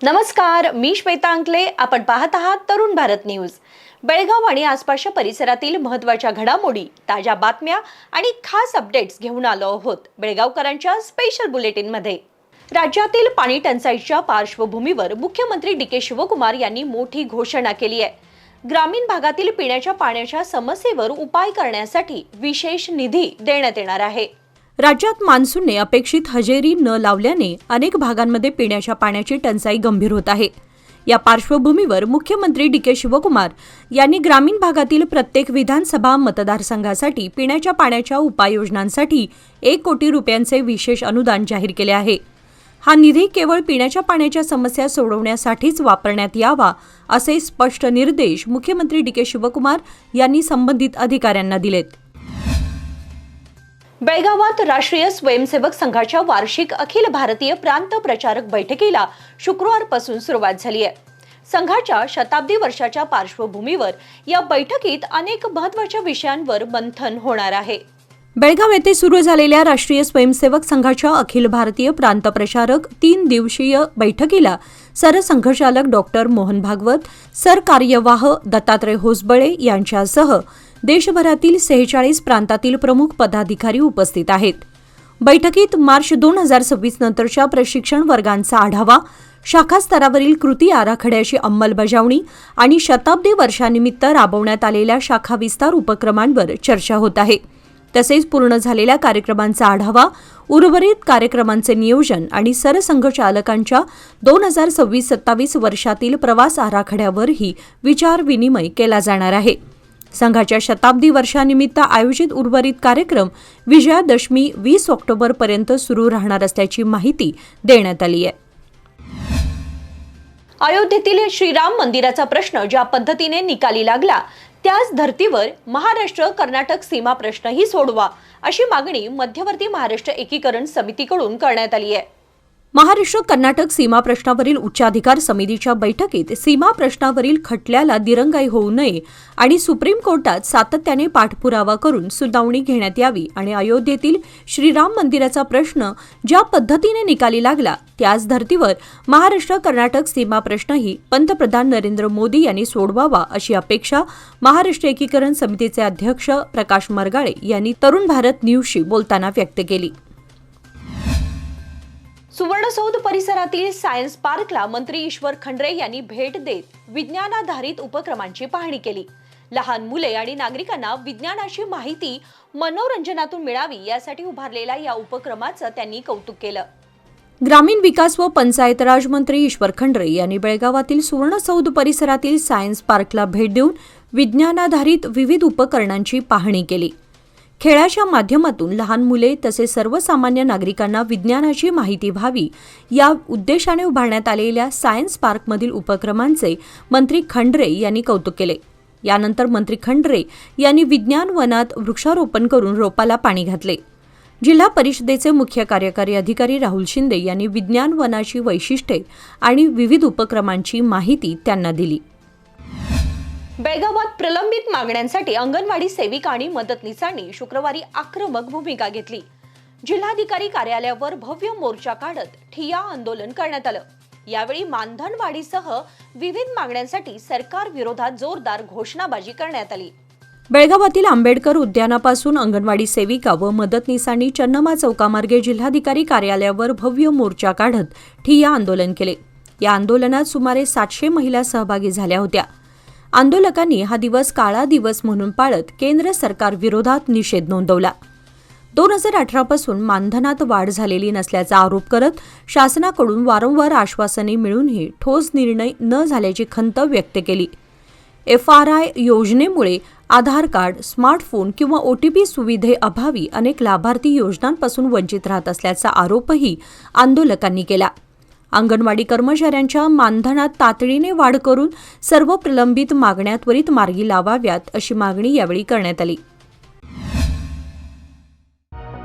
नमस्कार, मी श्वेता अंकले. आपण पाहत आहात तरुण भारत न्यूज. बेळगाव आणि आसपासच्या परिसरातील महत्त्वाच्या घडामोडी, ताज्या बातम्या आणि खास अपडेट्स घेऊन आलो आहोत बेळगावकरांच्या स्पेशल बुलेटिन मध्ये. राज्यातील पाणी टंचाईच्या पार्श्वभूमीवर मुख्यमंत्री डी.के. शिवकुमार यांनी मोठी घोषणा केली आहे. ग्रामीण भागातील पिण्याच्या पाण्याच्या समस्येवर उपाय करण्यासाठी विशेष निधी देण्यात येणार आहे. राज्यात मान्सूनने अपेक्षित हजेरी न लावल्याने अनेक भागांमध्ये पिण्याच्या पाण्याची टंचाई गंभीर होत आहे. या पार्श्वभूमीवर मुख्यमंत्री डी.के. शिवकुमार यांनी ग्रामीण भागातील प्रत्येक विधानसभा मतदारसंघासाठी पिण्याच्या पाण्याच्या उपाययोजनांसाठी 1 कोटी रुपयांचे विशेष अनुदान जाहीर केले आहे. हा निधी केवळ पिण्याच्या पाण्याच्या समस्या सोडवण्यासाठीच वापरण्यात यावा असे स्पष्ट निर्देश मुख्यमंत्री डी.के. शिवकुमार यांनी संबंधित अधिकाऱ्यांना दिलेत. बेळगावात राष्ट्रीय स्वयंसेवक संघाच्या वार्षिक अखिल भारतीय प्रांत प्रचारक बैठकीला शुक्रवारपासून सुरुवात झाली आहे. संघाच्या शताब्दी वर्षाच्या पार्श्वभूमीवर या बैठकीत अनेक महत्त्वाच्या विषयांवर मंथन होणार आहे. बेळगाव येथे सुरू झालेल्या राष्ट्रीय स्वयंसेवक संघाच्या अखिल भारतीय प्रांत प्रचारक 3 दिवसीय बैठकीला सरसंघचालक डॉक्टर मोहन भागवत, सरकार्यवाह दत्तात्रय होसबळे यांच्यासह देशभरातील 46 प्रांतातील प्रमुख पदाधिकारी उपस्थित आहेत. बैठकीत मार्च 2026 नंतरच्या प्रशिक्षण वर्गांचा आढावा, शाखा स्तरावरील कृती आराखड्याची अंमलबजावणी आणि शताब्दी वर्षानिमित्त राबवण्यात आलेल्या शाखा विस्तार उपक्रमांवर चर्चा होत आहे. तसेच पूर्ण झालेल्या कार्यक्रमांचा आढावा, उर्वरित कार्यक्रमांचे नियोजन आणि सरसंघचालकांच्या 2026-27 वर्षातील प्रवास आराखड्यावरही विचारविनिमय केला जाणार आहे. संघाच्या शताब्दी वर्षानिमित्त आयोजित उर्वरित कार्यक्रम विजयादशमी 20 ऑक्टोबरपर्यंत सुरू राहणार असल्याची माहिती देण्यात आली आहे. अयोध्येतील श्रीराम मंदिराचा प्रश्न ज्या पद्धतीने निकाली लागला त्याच धर्तीवर महाराष्ट्र कर्नाटक सीमा प्रश्नही सोडवा अशी मागणी मध्यवर्ती महाराष्ट्र एकीकरण समितीकडून करण्यात आली आहे. महाराष्ट्र कर्नाटक सीमा प्रश्नावरील उच्चाधिकार समितीच्या बैठकीत सीमा प्रश्नावरील खटल्याला दिरंगाई होऊ नये आणि सुप्रीम कोर्टात सातत्याने पाठपुरावा करून सुनावणी घेण्यात यावी आणि अयोध्येतील श्रीराम मंदिराचा प्रश्न ज्या पद्धतीने निकाली लागला त्याच धर्तीवर महाराष्ट्र कर्नाटक सीमा प्रश्नही पंतप्रधान नरेंद्र मोदी यांनी सोडवावा अशी अपेक्षा महाराष्ट्र एकीकरण समितीचे अध्यक्ष प्रकाश मरगाळे यांनी तरुण भारत न्यूजशी बोलताना व्यक्त केली. सुवर्णसौध परिसरातील सायन्स पार्कला मंत्री ईश्वर खंड्रे यांनी भेट देत विज्ञानाधारित उपक्रमांची पाहणी केली. लहान मुले आणि नागरिकांना विज्ञानाची माहिती मनोरंजनातून मिळावी यासाठी उभारलेल्या या उपक्रमाचं त्यांनी कौतुक केलं. ग्रामीण विकास व पंचायत राज मंत्री ईश्वर खंड्रे यांनी बेळगावातील सुवर्णसौध परिसरातील सायन्स पार्कला भेट देऊन विज्ञानाधारित विविध उपकरणांची पाहणी केली. खेळाच्या माध्यमातून लहान मुले तसेच सर्वसामान्य नागरिकांना विज्ञानाची माहिती व्हावी या उद्देशाने उभारण्यात आलेल्या सायन्स पार्कमधील उपक्रमांचे मंत्री खंड्रे यांनी कौतुक केले. यानंतर मंत्री खंड्रे यांनी विज्ञान वनात वृक्षारोपण करून रोपाला पाणी घातले. जिल्हा परिषदेचे मुख्य कार्यकारी अधिकारी राहुल शिंदे यांनी विज्ञान वनाची वैशिष्ट्ये आणि विविध उपक्रमांची माहिती त्यांना दिली. बेळगावात प्रलंबित मागण्यांसाठी अंगणवाडी सेविका आणि मदतनीसांनी शुक्रवारी आक्रमक भूमिका घेतली. जिल्हाधिकारी कार्यालयावर भव्य मोर्चा काढत ठिय्या आंदोलन करण्यात आलं. यावेळी मानधनवाढीसह विविध मागण्यांसाठी सरकार विरोधात जोरदार घोषणाबाजी करण्यात आली. बेळगावातील आंबेडकर उद्यानापासून अंगणवाडी सेविका व मदतनीसांनी चन्नमा चौकामार्गे जिल्हाधिकारी कार्यालयावर भव्य मोर्चा काढत ठिय्या आंदोलन केले. या आंदोलनात सुमारे 700 महिला सहभागी झाल्या होत्या. आंदोलकांनी हा दिवस काळा दिवस म्हणून पाळत केंद्र सरकार विरोधात निषेध नोंदवला. 2018 पासून मानधनात वाढ झालेली नसल्याचा आरोप करत शासनाकडून वारंवार आश्वासने मिळूनही ठोस निर्णय न झाल्याची खंत व्यक्त केली. FRI योजनेमुळे आधार कार्ड, स्मार्टफोन किंवा OTP सुविधेअभावी अनेक लाभार्थी योजनांपासून वंचित राहत असल्याचा आरोपही आंदोलकांनी केला. अंगणवाडी कर्मचाऱ्यांच्या मानधनात तातडीने वाढ करून सर्व प्रलंबित मागण्या त्वरित मार्गी लावाव्यात अशी मागणी यावेळी करण्यात आली.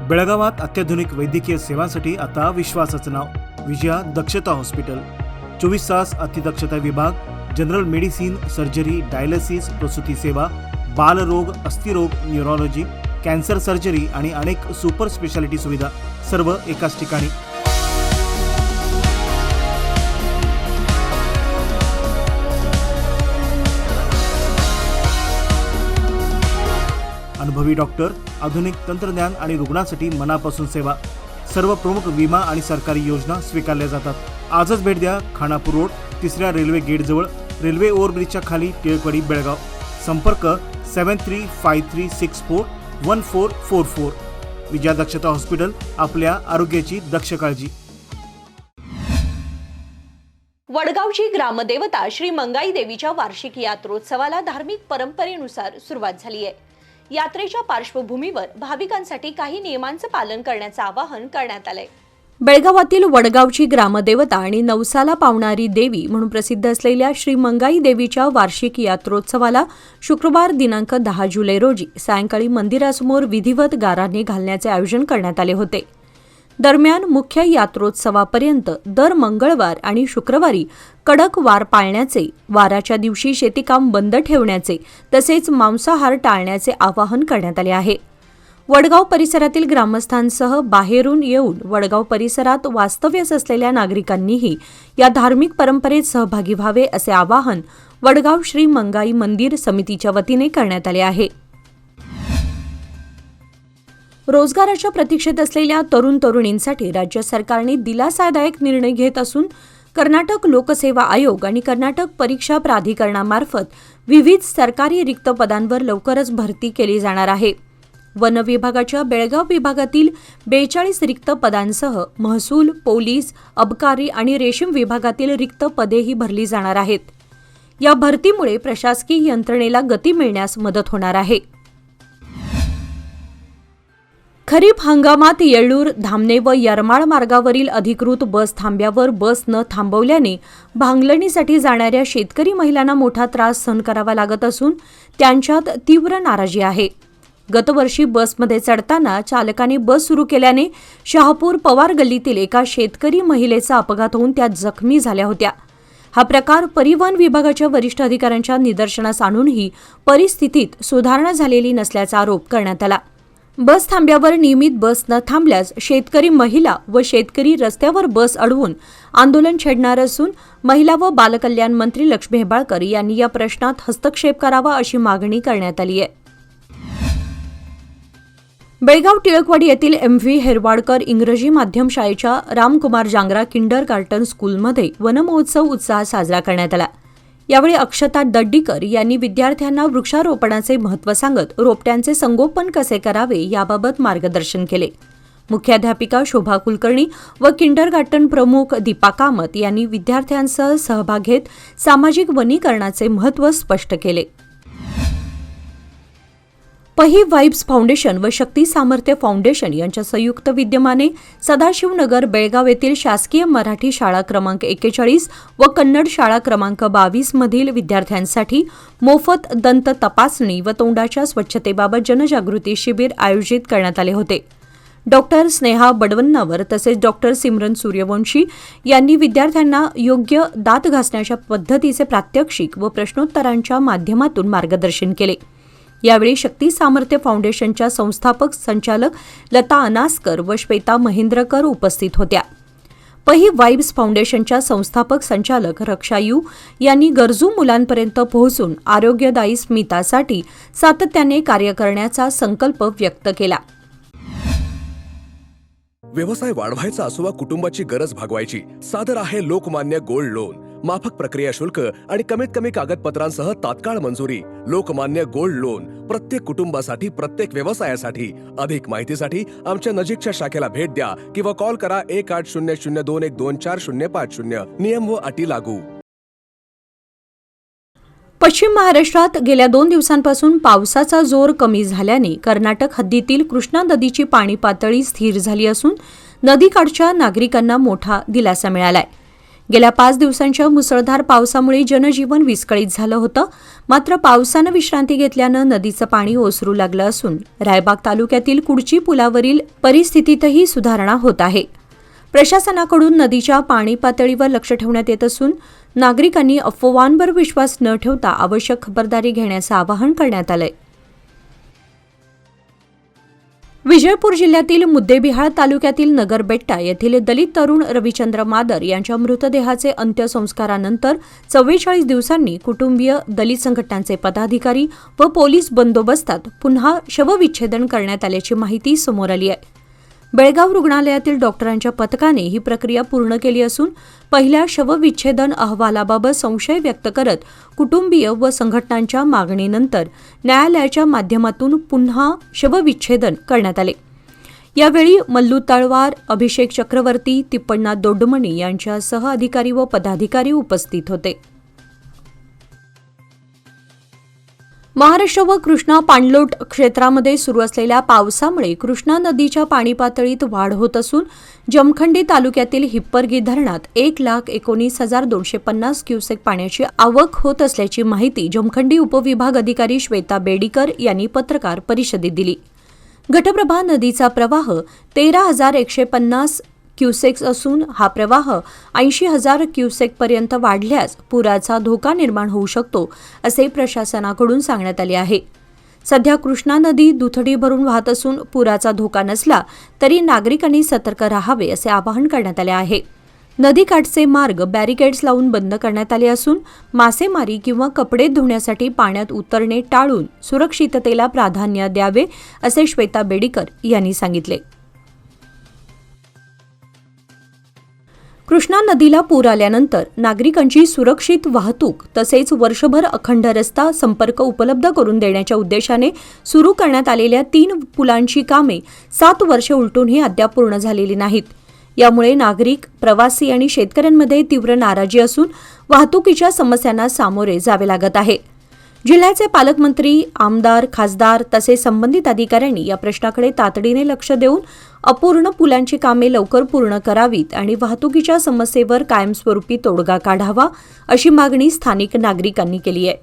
बेळगावात अत्याधुनिक वैद्यकीय सेवांसाठी आता विश्वासाचं नाव विजया दक्षता हॉस्पिटल. 24 तास अतिदक्षता विभाग, जनरल मेडिसिन, सर्जरी, डायलिसिस, प्रसूती सेवा, बालरोग, अस्थिरोग, न्यूरोलॉजी, कॅन्सर सर्जरी आणि अनेक सुपर स्पेशालिटी सुविधा सर्व एकाच ठिकाणी. अनुभवी डॉक्टर, आधुनिक तंत्रज्ञान आणि रुग्णांसाठी मनापासून सेवा. सर्व प्रमुख विमा आणि सरकारी योजना स्वीकारल्या जातात. आजच भेट द्या खानापूर रोड, 3ऱ्या रेल्वे गेटजवळ, रेल्वे ओव्हरब्रिजच्या खाली, टिळकवाडी, बेळगाव. संपर्क 7353641444. विजया दक्षता हॉस्पिटल, आपल्या आरोग्याची दक्ष काळजी. वडगावची ग्रामदेवता श्री मंगाई देवीच्या वार्षिक यात्रोत्सवाला धार्मिक परंपरेनुसार सुरुवात झाली आहे. यात्रेच्या पार्श्वभूमीवर भाविकांसाठी काही नियमांचं पालन करण्याचं आवाहन करण्यात आलंय. बेळगावातील वडगावची ग्रामदेवता आणि नवसाला पावणारी देवी म्हणून प्रसिद्ध असलेल्या श्री मंगाई देवीच्या वार्षिक यात्रोत्सवाला शुक्रवार दिनांक 10 जुलै रोजी सायंकाळी मंदिरासमोर विधिवत गाराणे घालण्याचे आयोजन करण्यात आले होते. दरम्यान मुख्य यात्रोत्सवापर्यंत दर मंगळवार आणि शुक्रवारी कडक वार पाळण्याचे, वाराच्या दिवशी शेतीकाम बंद ठेवण्याचे तसेच मांसाहार टाळण्याचे आवाहन करण्यात आले आहे. वडगाव परिसरातील ग्रामस्थांसह बाहेरून येऊन वडगाव परिसरात वास्तव्यास असलेल्या नागरिकांनीही या धार्मिक परंपरेत सहभागी व्हावे असे आवाहन वडगाव श्री मंगाई मंदिर समितीच्या वतीने करण्यात आले आहे. रोजगाराच्या प्रतीक्षेत असलेल्या तरुण तरुणींसाठी राज्य सरकारने दिलासादायक निर्णय घेत असून कर्नाटक लोकसेवा आयोग आणि कर्नाटक परीक्षा प्राधिकरणामार्फत विविध सरकारी रिक्त पदांवर लवकरच भरती केली जाणार आहे. वन विभागाच्या बेळगाव विभागातील 42 रिक्त पदांसह महसूल, पोलीस, अबकारी आणि रेशीम विभागातील रिक्त पदेही भरली जाणार आहेत. या भरतीमुळे प्रशासकीय यंत्रणेला गती मिळण्यास मदत होणार आहे. खरीप हंगामात येळ्ळूर, धामणे व यरमाळ मार्गावरील अधिकृत बस थांब्यावर बस न थांबवल्याने भांगलणीसाठी जाणाऱ्या शेतकरी महिलांना मोठा त्रास सहन करावा लागत असून त्यांच्यात तीव्र नाराजी आहे. गतवर्षी बसमध्ये चढताना चालकाने बस सुरू केल्याने शहापूर पवार गल्लीतील एका शेतकरी महिलेचा अपघात होऊन त्या जखमी झाल्या होत्या. हा प्रकार परिवहन विभागाच्या वरिष्ठ अधिकाऱ्यांच्या निदर्शनास आणूनही परिस्थितीत सुधारणा झालेली नसल्याचा आरोप करण्यात आला. बस थांब्यावर नियमित बस न थांबल्यास शेतकरी महिला व शेतकरी रस्त्यावर बस अडवून आंदोलन छेडणार असून महिला व बालकल्याण मंत्री लक्ष्मी हेबाळकर यांनी या प्रश्नात हस्तक्षेप करावा अशी मागणी करण्यात आली आहे. बेळगाव टिळकवाडी येथील MV हेरवाडकर इंग्रजी माध्यम शाळेच्या रामकुमार जांगरा किंडर गार्टन स्कूलमध्ये वनमहोत्सव उत्साहात साजरा करण्यात आला. यावेळी अक्षता दड्डीकर यांनी विद्यार्थ्यांना वृक्षारोपणाचे महत्त्व सांगत रोपट्यांचे संगोपन कसे करावे याबाबत मार्गदर्शन केले. मुख्याध्यापिका शोभा कुलकर्णी व किंडरगार्टन प्रमुख दीपा कामत यांनी विद्यार्थ्यांसह सहभाग घेत सामाजिक वनीकरणाचे महत्त्व स्पष्ट केले. पही वाइब्स फाउंडेशन व शक्ती सामर्थ्य फाउंडेशन यांच्या संयुक्त विद्यमाने सदाशिवनगर बेळगाव येथील शासकीय मराठी शाळा क्रमांक 41 व कन्नड शाळा क्रमांक 22 मधील विद्यार्थ्यांसाठी मोफत दंत तपासणी व तोंडाच्या स्वच्छतेबाबत जनजागृती शिबिर आयोजित करण्यात आले होते. डॉक्टर स्नेहा बडवन्नावर तसेच डॉक्टर सिमरन सूर्यवंशी यांनी विद्यार्थ्यांना योग्य दात घासण्याच्या पद्धतीचे प्रात्यक्षिक व प्रश्नोत्तरांच्या माध्यमातून मार्गदर्शन केले. यावेळी शक्ती सामर्थ्य फाउंडेशनच्या संस्थापक संचालक लता अनासकर व श्वेता महेंद्रकर उपस्थित होत्या. पही वाइब्स फाउंडेशनच्या संस्थापक संचालक रक्षा यू यांनी गरजू मुलांपर्यंत पोहोचून आरोग्यदायी स्मितासाठी सातत्याने कार्य करण्याचा संकल्प व्यक्त केला. व्यवसाय वाढवायचा असो वा कुटुंबाची गरज भागवायची, सादर आहे लोकमान्य गोल्ड लोन. माफक प्रक्रिया शुल्क आणि कमीत कमी कागदपत्रांसह तात्काळ मंजुरी. लोकमान्य गोल्ड लोन प्रत्येक कुटुंबासाठी, प्रत्येक व्यवसायासाठी. अधिक माहितीसाठी आमच्या नजीकच्या शाखेला भेट द्या किंवा कॉल करा 180021245050. नियम व अटी लागू. पश्चिम महाराष्ट्रात गेल्या 2 दिवसांपासून पावसाचा जोर कमी झाल्याने कर्नाटक हद्दीतील कृष्णा नदीची पाणी पातळी स्थिर झाली असून नदीकाठच्या नागरिकांना मोठा दिलासा मिळालाय. गेल्या 5 दिवसांच्या मुसळधार पावसामुळे जनजीवन विस्कळीत झालं होतं. मात्र पावसानं विश्रांती घेतल्यानं नदीचं पाणी ओसरू लागलं असून रायबाग तालुक्यातील कुडची पुलावरील परिस्थितीतही सुधारणा होत आहे. प्रशासनाकडून नदीच्या पाणी पातळीवर लक्ष ठेवण्यात येत असून नागरिकांनी अफवांवर विश्वास न ठेवता आवश्यक खबरदारी घेण्याचं आवाहन करण्यात आलंय. विजयपूर जिल्ह्यातील मुद्देबिहाळ तालुक्यातील नगरबेट्टा येथील दलित तरुण रविचंद्र मादर यांच्या मृतदेहाचे अंत्यसंस्कारानंतर 44 दिवसांनी कुटुंबीय, दलित संघटनांचे पदाधिकारी व पोलीस बंदोबस्तात पुन्हा शवविच्छेदन करण्यात आल्याची माहिती समोर आली आहे. बेळगाव रुग्णालयातील डॉक्टरांच्या पथकाने ही प्रक्रिया पूर्ण केली असून पहिल्या शवविच्छेदन अहवालाबाबत संशय व्यक्त करत कुटुंबीय व संघटनांच्या मागणीनंतर न्यायालयाच्या माध्यमातून पुन्हा शवविच्छेदन करण्यात आले. यावेळी मल्लू तळवार, अभिषेक चक्रवर्ती, तिप्पण्णा दोड्डमणी यांच्यासह अधिकारी व पदाधिकारी उपस्थित होते. महाराष्ट्र व कृष्णा पाणलोट क्षेत्रामध्ये सुरू असलेल्या पावसामुळे कृष्णा नदीच्या पाणी पातळीत वाढ होत असून जमखंडी तालुक्यातील हिप्परगी धरणात 1,19,250 क्युसेक पाण्याची आवक होत असल्याची माहिती जमखंडी उपविभाग अधिकारी श्वेता बेडीकर यांनी पत्रकार परिषदेत दिली. घटप्रभा नदीचा प्रवाह 13,150 क्युसेक्स असून हा प्रवाह 80,000 क्युसेकपर्यंत वाढल्यास पुराचा धोका निर्माण होऊ शकतो असे प्रशासनाकडून सांगण्यात आले आहे. सध्या कृष्णा नदी दुथडी भरून वाहत असून पुराचा धोका नसला तरी नागरिकांनी सतर्क राहावे असे आवाहन करण्यात आले आहे. नदीकाठचे मार्ग बॅरिकेड्स लावून बंद करण्यात आले असून मासेमारी किंवा कपडे धुण्यासाठी पाण्यात उतरणे टाळून सुरक्षिततेला प्राधान्य द्यावे असे श्वेता बेडीकर यांनी सांगितले. कृष्णा नदीला पूर आल्यानंतर नागरिकांची सुरक्षित वाहतूक तसेच वर्षभर अखंड रस्ता संपर्क उपलब्ध करून देण्याच्या उद्देशाने सुरू करण्यात आलेल्या 3 पुलांची कामे 7 वर्षे उलटूनही अद्याप पूर्ण झालेली नाहीत. यामुळे नागरिक, प्रवासी आणि शेतकऱ्यांमध्ये तीव्र नाराजी असून वाहतुकीच्या समस्यांना सामोरे जावे लागत आहे. जिल्ह्याचे पालकमंत्री, आमदार, खासदार तसेच संबंधित अधिकाऱ्यांनी या प्रश्नाकडे तातडीने लक्ष देऊन अपूर्ण पुलांची कामे लवकर पूर्ण करावीत आणि वाहतुकीच्या समस्येवर कायमस्वरूपी तोडगा काढावा अशी मागणी स्थानिक नागरिकांनी केली आहे.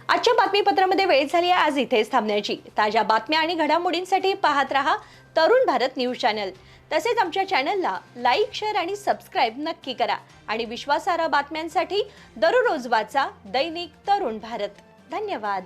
आजच्या बातमीपत्रामध्ये वेळ झाली आहे आज इथेच थांबण्याची. ताज्या बातम्या आणि घडामोडींसाठी पाहत रहा तरुण भारत न्यूज चॅनल. तसेच आमच्या चॅनलला लाईक, शेअर आणि सबस्क्राईब नक्की करा आणि विश्वासार्ह बातम्यांसाठी दररोज वाचा दैनिक तरुण भारत. धन्यवाद.